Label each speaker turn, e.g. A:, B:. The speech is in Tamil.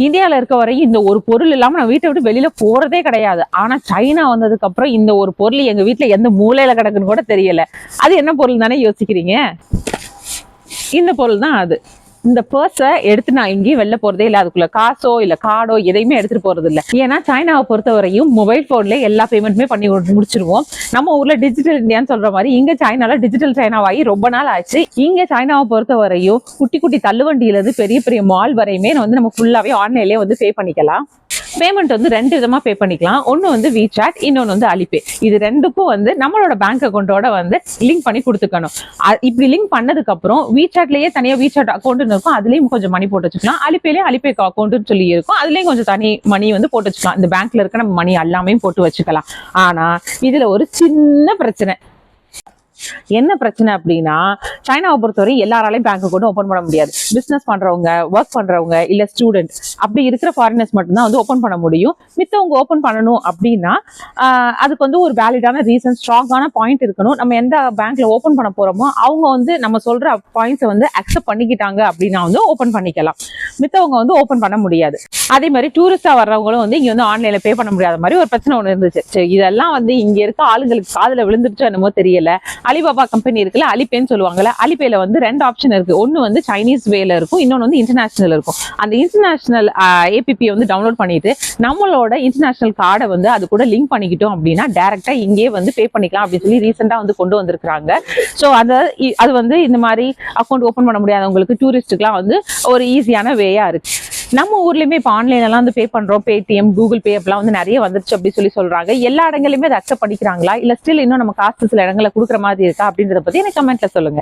A: இந்தியாவில் இருக்க வரையும் இந்த ஒரு பொருள் இல்லாமல் நான் வீட்டை விட்டு வெளியில போறதே கிடையாது. ஆனா சைனா வந்ததுக்கு அப்புறம் இந்த ஒரு பொருள் எங்க வீட்டுல எந்த மூலையில கிடக்குன்னு கூட தெரியல. அது என்ன பொருள் தானே யோசிக்கிறீங்க? இந்த பொருள் தான் அது. இந்த பர்ஸை எடுத்து நான் எங்கேயும் வெளில போறதே இல்லை. அதுக்குள்ள காசோ இல்ல கார்டோ எதையுமே எடுத்துட்டு போறது இல்லை. ஏன்னா சைனாவை பொறுத்த வரையும் மொபைல் போன்ல எல்லா பேமெண்ட்டுமே பண்ணி முடிச்சிருவோம். நம்ம ஊர்ல டிஜிட்டல் இந்தியான்னு சொல்ற மாதிரி இங்க சைனால டிஜிட்டல் சைனாவாகி ரொம்ப நாள் ஆச்சு. இங்க சைனாவை பொறுத்த வரையும் குட்டி குட்டி தள்ளுவண்டியில இருந்து பெரிய பெரிய மால் வரையுமே வந்து நம்ம ஃபுல்லாவே ஆன்லைன்லயே வந்து பே பண்ணிக்கலாம். பேமெண்ட் வந்து 2 விதமா பே பண்ணிக்கலாம். ஒன்னு வந்து விசாட், இன்னொன்னு வந்து அலிபே. இது ரெண்டுக்கும் வந்து நம்மளோட பேங்க் அக்கௌண்டோட வந்து லிங்க் பண்ணி கொடுத்துக்கணும். இப்படி லிங்க் பண்ணதுக்கு அப்புறம் விசாட்லயே தனியா விசாட் அக்கௌண்ட் இருக்கும், அதுலயும் கொஞ்சம் மணி போட்டு வச்சுக்கலாம். அலிபேலயும் அலிபே அக்கௌண்ட் சொல்லி இருக்கும், அதுலயும் கொஞ்சம் தனி மணி வந்து போட்டு வச்சுக்கலாம். இந்த பேங்க்ல இருக்க நம்ம மணி எல்லாமே போட்டு வச்சுக்கலாம். ஆனா இதுல ஒரு சின்ன பிரச்சனை. என்ன பிரச்சனை அப்படின்னா, சைனாவை பொறுத்தவரை எல்லாராலையும் பேங்க் அக்கௌண்ட் ஓபன் பண்ண முடியாது. பிசினஸ் பண்றவங்க, ஒர்க் பண்றவங்க, இல்ல ஸ்டூடெண்ட் அப்படி இருக்கிற ஃபாரினர்ஸ் மட்டும்தான் வந்து ஓபன் பண்ண முடியும். மித்தவங்க ஓபன் பண்ணணும் அப்படின்னா அதுக்கு வந்து ஒரு வேலிடான ரீசன், ஸ்ட்ராங்கான பாயிண்ட் இருக்கணும். நம்ம எந்த பேங்க்ல ஓபன் பண்ண போறோமோ அவங்க வந்து நம்ம சொல்ற பாயிண்ட்ஸை வந்து அக்செப்ட் பண்ணிக்கிட்டாங்க அப்படின்னா வந்து ஓபன் பண்ணிக்கலாம். மித்தவங்க வந்து ஓபன் பண்ண முடியாது. அதே மாதிரி டூரிஸ்டா வர்றவங்களும் வந்து இங்க வந்து ஆன்லைன்ல பே பண்ண முடியாத மாதிரி ஒரு பிரச்சனை ஒண்ணு இருந்துச்சு. சரி, இதெல்லாம் வந்து இங்க இருக்க ஆளுங்களுக்கு காதுல விழுந்துருச்சு என்னமோ தெரியல. அலிபாபா கம்பெனி இருக்குல்ல, அலிபேன்னு சொல்லுவாங்கல்ல, அலிபேல வந்து 2 ஆப்ஷன் இருக்கு. ஒன்னு வந்து சைனீஸ் வேல இருக்கும், இன்னொன்னு வந்து இன்டர்நேஷனல் இருக்கும். அந்த இன்டர்நேஷனல் ஏபிபி வந்து டவுன்லோட் பண்ணிட்டு நம்மளோட இன்டர்நேஷனல் கார்டை வந்து அது கூட லிங்க் பண்ணிக்கிட்டோம் அப்படின்னா டைரக்டா இங்கே வந்து பே பண்ணிக்கலாம் அப்படின்னு சொல்லி ரீசெண்டா வந்து கொண்டு வந்திருக்காங்க. ஸோ அது வந்து இந்த மாதிரி அக்கௌண்ட் ஓபன் பண்ண முடியாதவங்களுக்கு, டூரிஸ்டுக்குலாம் வந்து ஒரு ஈஸியான வேயா இருக்கு. நம்ம ஊர்லயுமே இப்போ ஆன்லைன்லாம் வந்து பே பண்றோம், பேடிஎம், கூகுள் பே அப்படிலாம் வந்து நிறைய வந்துருச்சு அப்படி சொல்லி சொல்றாங்க. எல்லா இடங்களையுமே அதை அக்செப்ட் பண்ணிக்கிறாங்களா, இல்ல ஸ்டில் இன்னும் நம்ம காசு சில இடங்களை கொடுக்குற மாதிரி இருக்கா அப்படின்றத பத்தி எனக்கு கமெண்ட்ல சொல்லுங்க.